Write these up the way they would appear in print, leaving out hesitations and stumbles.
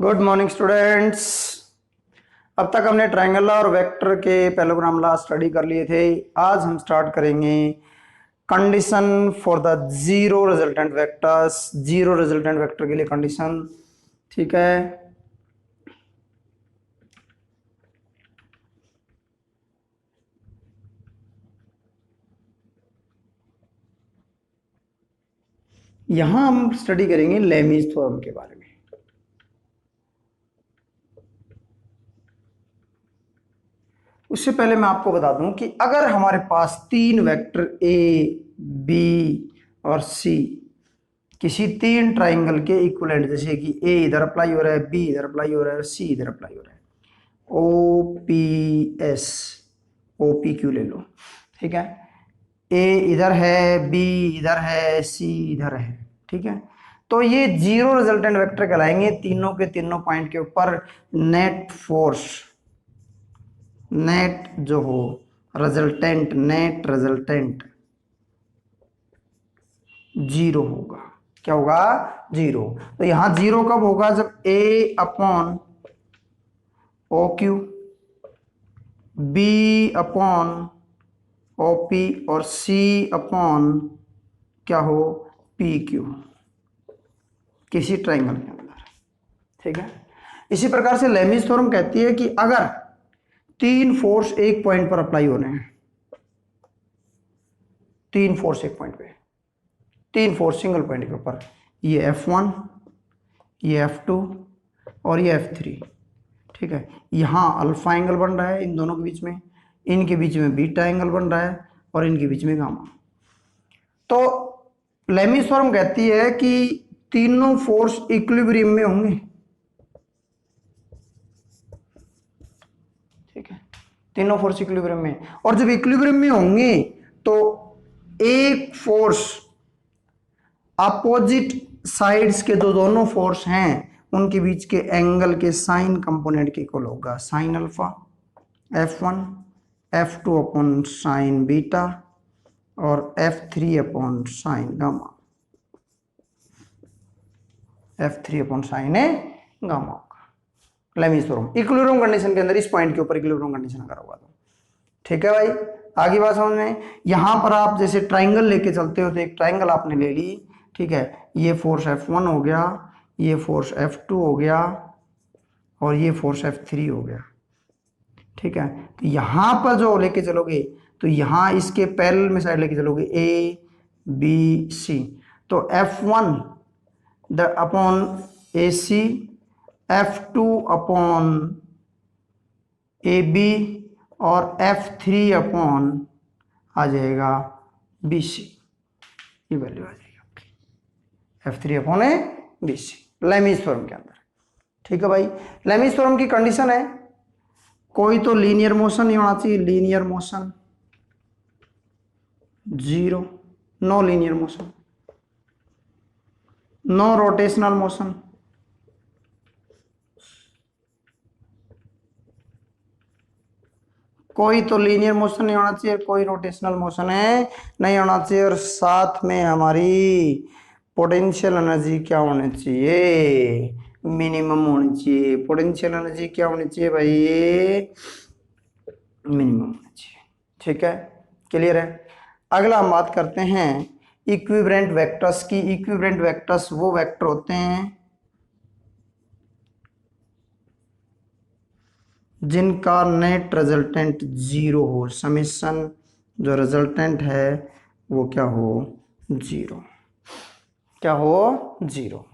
Good morning students. अब तक हमने ट्रायंगल और वेक्टर के पैरेललोग्राम लॉ स्टडी कर लिए थे। आज हम स्टार्ट करेंगे condition for the zero resultant vectors. Zero resultant vector के लिए कंडीशन, ठीक है। यहां हम स्टडी करेंगे लेमीज थ्योरम के बारे में। उससे पहले मैं आपको बता दूं कि अगर हमारे पास तीन वेक्टर ए, बी और सी किसी तीन ट्राइंगल के इक्विवेलेंट, जैसे कि ए इधर अप्लाई हो रहा है, बी इधर अप्लाई हो रहा है और सी इधर अप्लाई हो रहा है, O P S, O P Q ले लो, ठीक है। ए इधर है, बी इधर है, सी इधर है, ठीक है। तो ये जीरो रिजल्टेंट वेक्टर कहलाएंगे। तीनों के तीनों पॉइंट के ऊपर नेट फोर्स, नेट जो हो रिजल्टेंट, नेट रिजल्टेंट जीरो होगा। क्या होगा? जीरो। तो यहां जीरो कब होगा? जब A upon O Q, B upon O P और सी अपॉन क्या हो? पी क्यू, किसी ट्राइंगल के अंदर, ठीक है। इसी प्रकार से लेमीज थ्योरम कहती है कि अगर तीन फोर्स एक पॉइंट पर अप्लाई हो रहे हैं, तीन फोर्स एक पॉइंट पे, तीन फोर्स सिंगल पॉइंट के ऊपर, ये F1, ये F2 और ये F3, ठीक है। यहां अल्फा एंगल बन रहा है इन दोनों के बीच में, इनके बीच में बीटा एंगल बन रहा है और इनके बीच में गामा। तो लेमीज थ्योरम कहती है कि तीनों फोर्स इक्विलिब्रियम में होंगे, ठीक है। तीनों फोर्स इक्विलिब्रियम में, और जब इक्विलिब्रियम में होंगे तो एक फोर्स अपोजिट साइड्स के जो दोनों फोर्स हैं उनके बीच के एंगल के साइन कंपोनेंट के इक्वल होगा। Sine alpha F1, F2 upon sine beta और F3 upon sine gamma, F3 upon sine gamma होगा। लेमीज थ्योरम इक्विलिब्रियम कंडीशन के अंदर, इस पॉइंट के ऊपर इक्विलिब्रियम कंडीशन अगर होगा तो, ठीक है भाई। आगे बात समझ में। यहां पर आप जैसे ट्राइंगल लेके चलते हो तो एक ट्राइंगल आपने ले ली, ठीक है। ये फोर्स F1 हो गया, ये फोर्स F2 हो गया और ये फोर्स F3 हो गया, ठीक है। तो यहां पर जो लेके चलोगे तो यहां इसके पैरेलल में साइड लेके चलोगे ए बी सी, तो F1 the upon A C, F2 upon A B और F3 अपॉन आ जाएगा बी सी, ये वैल्यू आ जाएगी आपकी F3 upon A B C Lami's theorem के अंदर, ठीक है भाई। लेमीज थ्योरम की कंडीशन है कोई तो लीनियर मोशन नहीं होना चाहिए, linear motion zero, no linear motion, no rotational motion, कोई तो लीनियर मोशन नहीं होना चाहिए, कोई रोटेशनल मोशन है नहीं होना चाहिए, और साथ में हमारी पोटेंशियल एनर्जी क्या होनी चाहिए? मिनिमम होनी चाहिए। पोटेंशियल एनर्जी क्या होनी चाहिए भाई? ये मिनिमम होनी चाहिए, ठीक है। क्लियर है। अगला हम बात करते हैं इक्विवेलेंट वेक्टर्स की। इक्विवेलेंट वेक्टर्स वो वेक्टर होते हैं जिनका नेट रिजल्टेंट जीरो हो, समेशन जो रिजल्टेंट है वो क्या हो? जीरो। क्या हो? जीरो।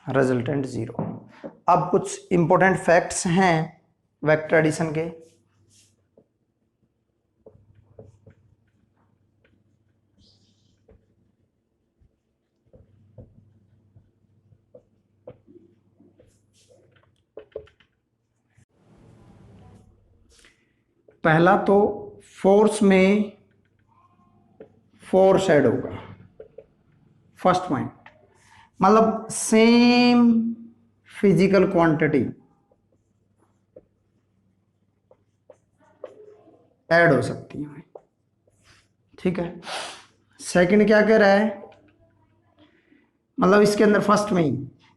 Resultant zero. अब कुछ इंपॉर्टेंट फैक्ट्स हैं वेक्टर एडिशन के। पहला तो फोर्स में फोर्स ऐड होगा, फर्स्ट पॉइंट। मतलब सेम फिजिकल क्वांटिटी ऐड हो सकती है। ठीक है, सेकंड क्या कह रहा है, मतलब इसके अंदर फर्स्ट में ही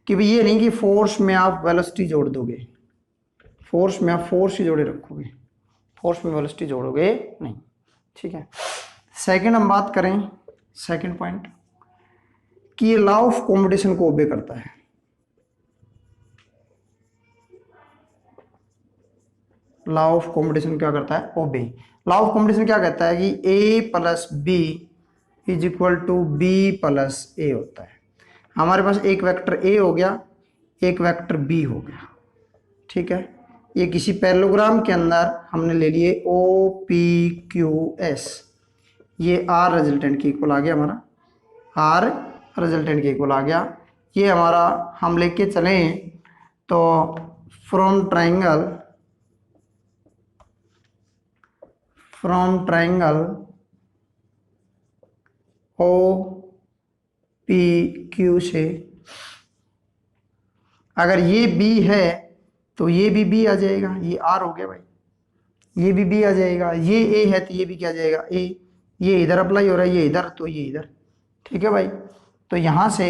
कि भाई ये नहीं कि फोर्स में आप वेलोसिटी जोड़ दोगे, फोर्स में आप फोर्स ही जोड़े रखोगे, फोर्स में वेलोसिटी जोड़ोगे नहीं। ठीक है, सेकंड हम बात करें, सेकंड पॉइंट कि ये लॉ ऑफ कॉम्पिटिशन को ओबे करता है। लॉ ऑफ कॉम्पिटिशन क्या करता है, ओबे। लॉ ऑफ कॉम्पिटिशन क्या कहता है कि A plus B is equal to B plus A होता है। हमारे पास एक वेक्टर ए हो गया, एक वेक्टर बी हो गया। ठीक है, ये किसी पैरेललोग्राम के अंदर हमने ले लिए ओ पी क्यू एस, ये आर रिजल्टेंट के इक्वल आ गया हमारा, आर रिजल्टेंट के इक्वल आ गया। ये हमारा हम लेके चलें तो from triangle O P Q से अगर ये बी है तो ये भी बी आ जाएगा, ये आर हो गया भाई, ये भी बी आ जाएगा, ये ए है तो ये भी क्या आ जाएगा, ए, ये इधर अप्लाई हो रहा है, ये इधर तो ये इधर। ठीक है भाई, तो यहाँ से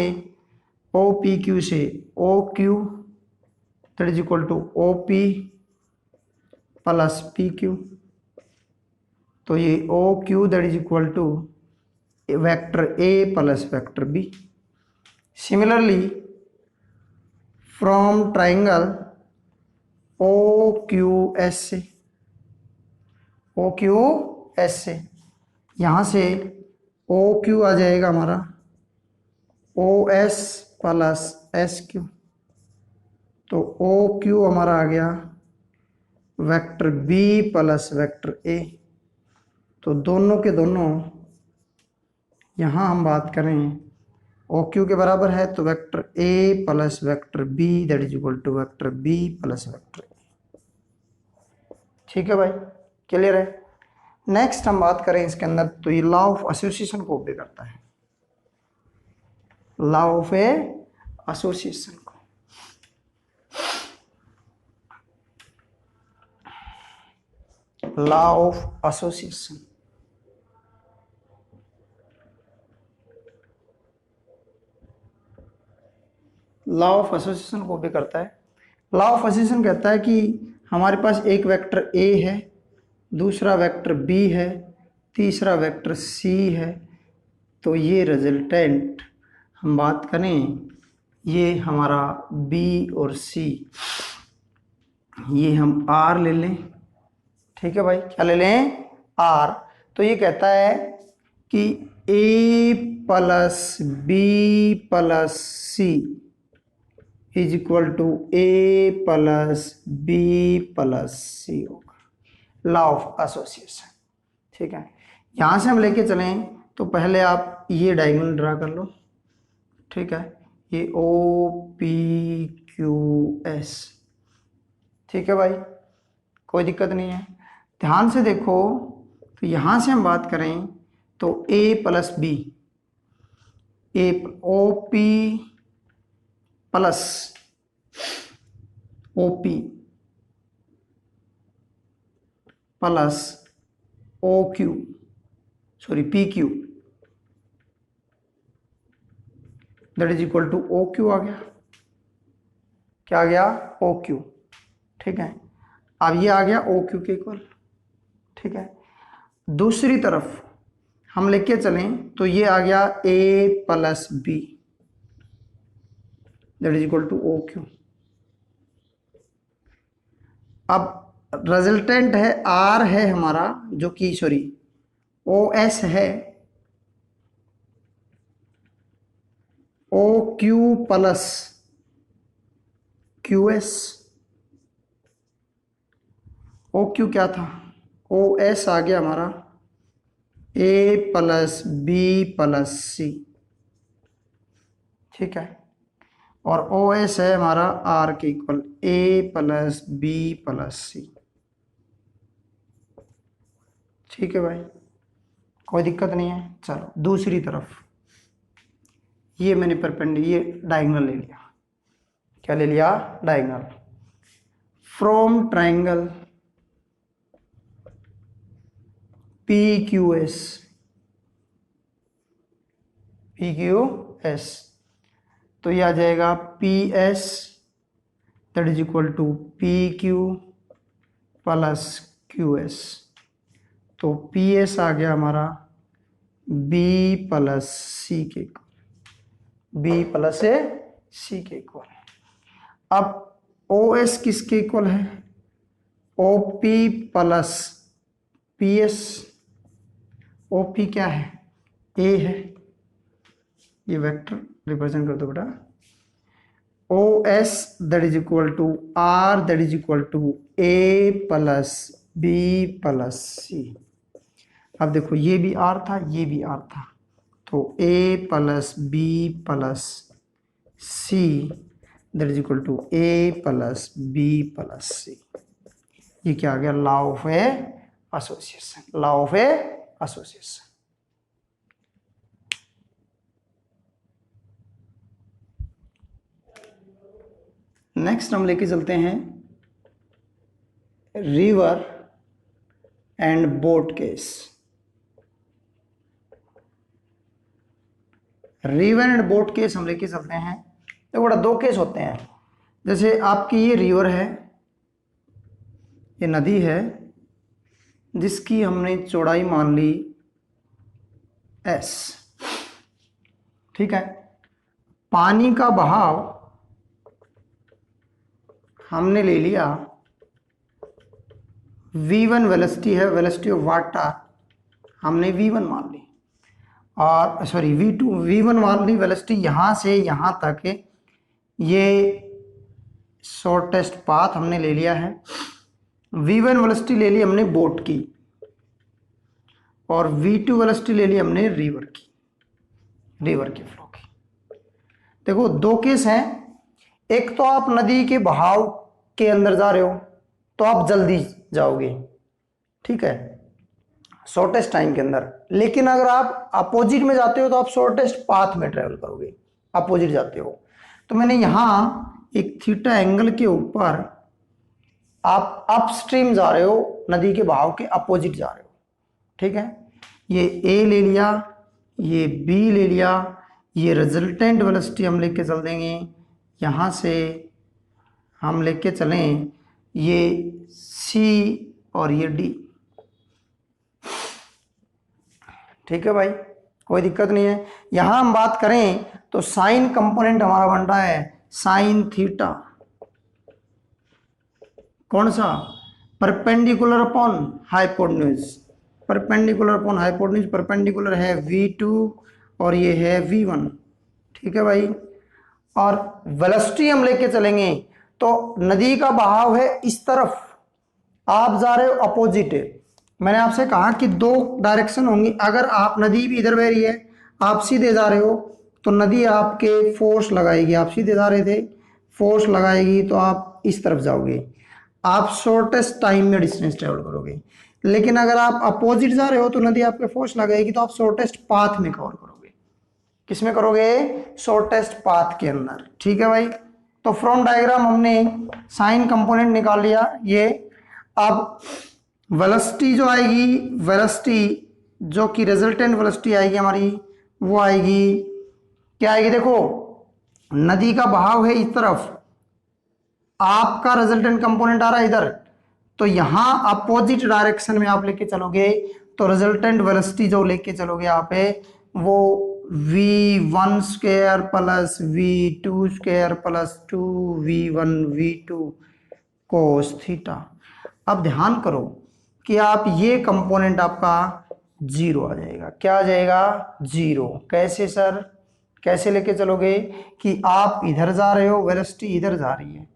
ओ पी क्यू से O Q that is equal to O P plus P Q, तो ये O Q that is equal to vector A plus vector B. Similarly from triangle O Q S से, ओ क्यू एस से यहाँ से O Q आ जाएगा हमारा O S plus S Q, तो ओ क्यू हमारा आ गया vector B plus vector A. तो दोनों के दोनों यहाँ हम बात करें ओ क्यू के बराबर है तो vector A plus vector B that is equal to vector B plus vector A. ठीक है भाई, क्लियर है। नेक्स्ट हम बात करें इसके अंदर तो ये लॉ ऑफ एसोसिएशन को ओबे करता है, लॉ ऑफ ए एसोसिएशन को। Law of association, law of association को भी करता है। लॉ ऑफ एसोसिएशन कहता है कि हमारे पास एक वेक्टर ए है, दूसरा वेक्टर बी है, तीसरा वेक्टर सी है, तो ये रिजल्टेंट हम बात करें ये हमारा बी और सी, ये हम आर ले लें। ठीक है भाई, क्या ले लें, आर। तो ये कहता है कि A plus B plus C is equal to A plus B plus C होगा, लॉ ऑफ एसोसिएशन। ठीक है, यहाँ से हम लेके चलें तो पहले आप ये डायगोनल ड्रा कर लो। ठीक है, ये ओ पी क्यू एस। ठीक है भाई, कोई दिक्कत नहीं है। ध्यान से देखो तो यहाँ से हम बात करें तो A plus B, A O P plus O P plus O Q, sorry P Q that is equal to O Q आ गया। क्या आ गया, ओ क्यू। ठीक है, अब ये आ गया ओ क्यू के इक्वल। ठीक है, दूसरी तरफ हम लेके चलें तो ये आ गया A plus B that is equal to O Q. अब रिजल्टेंट है आर है हमारा, जो कि सॉरी ओ एस है, O Q plus Q S. O Q क्या था, ओ एस आ गया हमारा A plus B plus C. ठीक है, और ओ एस है हमारा आर के equal A plus B plus C. ठीक है भाई, कोई दिक्कत नहीं है। चलो दूसरी तरफ, ये मैंने ये डायगोनल ले लिया। क्या ले लिया? डायगोनल। फ्रॉम ट्रायंगल PQS तो ये आ जाएगा PS that is equal to PQ plus QS। तो PS आ गया हमारा B प्लस C के इक्वल, B प्लस C के इक्वल। अब OS किसके इक्वल है? OP plus PS। OP क्या है? A है, ये वेक्टर रिप्रेजेंट कर दो बेटा। OS that is equal to R that is equal to A plus B plus C। अब देखो ये भी R था, ये भी R था, तो A plus B plus C that is equal to A plus B plus C। ये क्या आ गया? Law of association, law of association. Next हम लेके चलते हैं river and boat case. River and boat case हम लेके चलते हैं। तो बड़ा दो केस होते हैं। जैसे आपकी ये रिवर है, ये नदी है जिसकी हमने चौड़ाई मान ली S, ठीक है। पानी का बहाव हमने ले लिया V1 वेलोसिटी है, वेलोसिटी ऑफ वाटर हमने V1 मान ली, और सॉरी V1 मान ली वेलोसिटी यहाँ से यहाँ तक। ये शॉर्टेस्ट पाथ हमने ले लिया है। V1 वेलोसिटी ले ली हमने बोट की, और V2 वेलोसिटी ले ली हमने रिवर की फ्लो की। देखो दो केस हैं। एक तो आप नदी के बहाव के अंदर जा रहे हो तो आप जल्दी जाओगे, ठीक है, शॉर्टेस्ट टाइम के अंदर। लेकिन अगर आप अपोजिट में जाते हो तो आप शॉर्टेस्ट पाथ में ट्रेवल करोगे, अपोजिट जाते हो। तो मैंने यहाँ एक थीटा एंगल के ऊपर आप अपस्ट्रीम जा रहे हो, नदी के बहाव के अपोजिट जा रहे हो, ठीक है। ये A ले लिया, ये B ले लिया, ये रिजल्टेंट वेलोसिटी हम लेके चल देंगे। यहाँ से हम लेके चलें ये C और ये D, ठीक है भाई, कोई दिक्कत नहीं है। यहाँ हम बात करें तो साइन कंपोनेंट हमारा बन रहा है साइन थीटा। कौन सा? Perpendicular upon hypotenuse, perpendicular upon hypotenuse. Perpendicular है V2 और ये है V1, ठीक है भाई। और वेलोसिटी हम लेके चलेंगे तो नदी का बहाव है इस तरफ, आप जा रहे हो अपोजिट। मैंने आपसे कहा कि दो डायरेक्शन होंगी। अगर आप नदी भी इधर बह रही है, आप सीधे जा रहे हो तो नदी आपके फोर्स लगाएगी। आप सीधे जा रहे थे, फोर्स लगाएगी तो आप इस तरफ जाओगे, आप शॉर्टेस्ट टाइम में डिस्टेंस ट्रेवल करोगे। लेकिन अगर आप अपोजिट जा रहे हो तो नदी आपके फोर्स लगाएगी तो आप शॉर्टेस्ट पाथ में कवर करोगे। किस में करोगे? शॉर्टेस्ट पाथ के अंदर, ठीक है भाई। तो फ्रॉम डायग्राम हमने साइन कंपोनेंट निकाल लिया ये। अब वेलोसिटी जो आएगी, वेलोसिटी जो कि रिजल्टेंट वेलोसिटी आएगी हमारी, वो आएगी क्या आएगी? देखो नदी का बहाव है इस तरफ, आपका रिजल्टेंट कंपोनेंट आ रहा है इधर, तो यहां अपोजिट डायरेक्शन में आप लेके चलोगे तो रिजल्टेंट वेलोसिटी जो लेके चलोगे यहाँ पे वो V1 square plus V2 square plus 2V1 V2 cos theta. अब ध्यान करो कि आप ये कंपोनेंट आपका जीरो आ जाएगा। क्या आ जाएगा? जीरो। कैसे सर? कैसे लेके चलोगे कि आप इधर जा रहे हो, वेलोसिटी इधर जा रही है,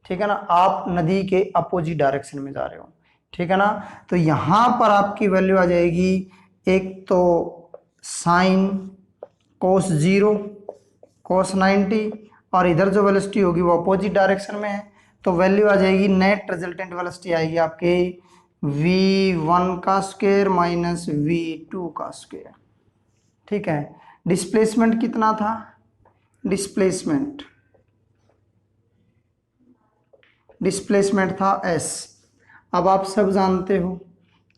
ठीक है ना, आप नदी के अपोजिट डायरेक्शन में जा रहे हो, ठीक है ना। तो यहां पर आपकी वैल्यू आ जाएगी एक तो साइन कोस 0 कोस 90, और इधर जो वेलोसिटी होगी वो अपोजिट डायरेक्शन में है, तो वैल्यू आ जाएगी नेट रिजल्टेंट वेलोसिटी आएगी आपके V1 का स्क्वायर माइनस V2 का स्क्वायर, ठीक है। डिस्प्लेसमेंट कितना था? डिस्प्लेसमेंट, डिस्प्लेसमेंट था s। अब आप सब जानते हो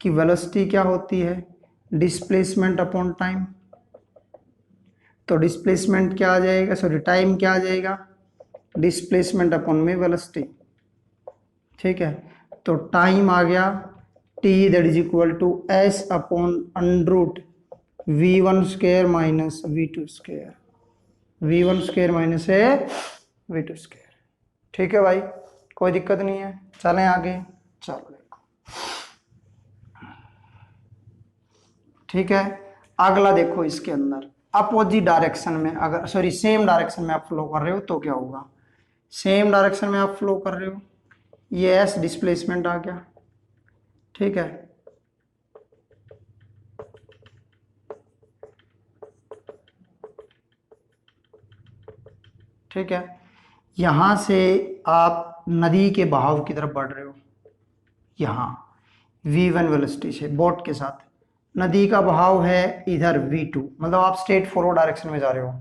कि वेलोसिटी क्या होती है, डिस्प्लेसमेंट अपॉन टाइम। तो डिस्प्लेसमेंट क्या आ जाएगा, सॉरी टाइम क्या आ जाएगा, डिस्प्लेसमेंट अपॉन में वेलोसिटी। ठीक है, तो टाइम आ गया t that is equal to s upon under root v1 square minus v2 square, v1 square minus है v2 स्क्वायर। ठीक है भाई, कोई दिक्कत नहीं है, चलें आगे। चलो देखो, ठीक है, अगला देखो, इसके अंदर अपोजिट डायरेक्शन में, अगर सॉरी सेम डायरेक्शन में आप फ्लो कर रहे हो तो क्या होगा, सेम डायरेक्शन में आप फ्लो कर रहे हो, ये एस डिस्प्लेसमेंट आ गया। ठीक है, ठीक है, यहां से आप नदी के बहाव की तरफ बढ़ रहे हो, यहाँ v1 वेलोसिटी से बोट के साथ, नदी का बहाव है इधर v2, मतलब आप स्ट्रेट फॉरवर्ड डायरेक्शन में जा रहे हो।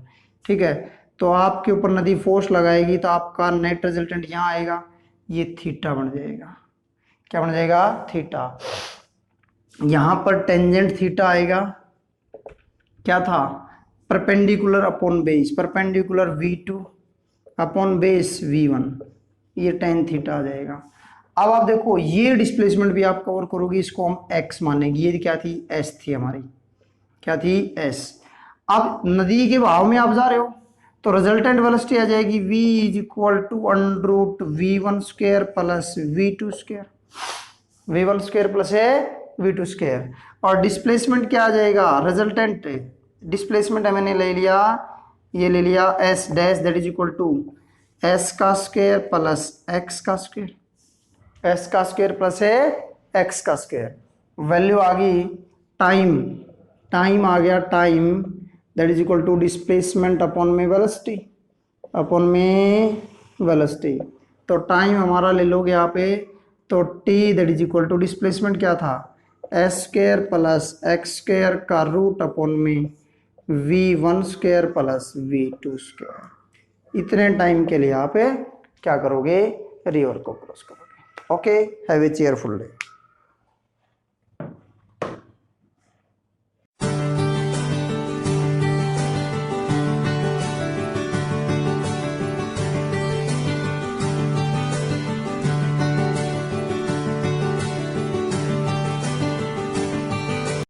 ठीक है, तो आपके ऊपर नदी फोर्स लगाएगी तो आपका नेट रिजल्टेंट यहाँ आएगा, ये थीटा बन जाएगा। क्या बन जाएगा, थीटा। यहाँ पर टेंजेंट थीटा आएगा, क्या था, perpendicular upon base, perpendicular v2 upon base v1, ये टेन थीटा आ जाएगा। अब आप देखो ये डिस्प्लेसमेंट भी आप कवर करोगे, इसको हम x मानेंगे, ये क्या थी, s थी हमारी, क्या थी, s। अब नदी के बहाव में आप जा रहे हो तो रिजल्टेंट वेलोसिटी आ जाएगी v is equal to under root v1 square plus v2 square, v1 square plus है v2 स्क्वायर। और डिस्प्लेसमेंट क्या आ जाएगा, रिजल्टेंट डिस्प्लेसमेंट मैंने ले लिया, ये ले लिया s dash that is equal to s का स्क्वायर प्लस x का स्क्वायर, s का स्क्वायर प्लस है x का स्क्वायर। वैल्यू आ गई टाइम, टाइम आ गया, time that is equal to displacement upon में वेलोसिटी, अपॉन में वेलोसिटी। तो टाइम हमारा ले लोगे यहाँ पे, तो t that is equal to displacement क्या था, s square plus x square का रूट अपॉन में v1 square plus v2 square. इतने टाइम के लिए आप क्या करोगे, रिवर को क्रॉस करोगे। Okay, have a cheerful day.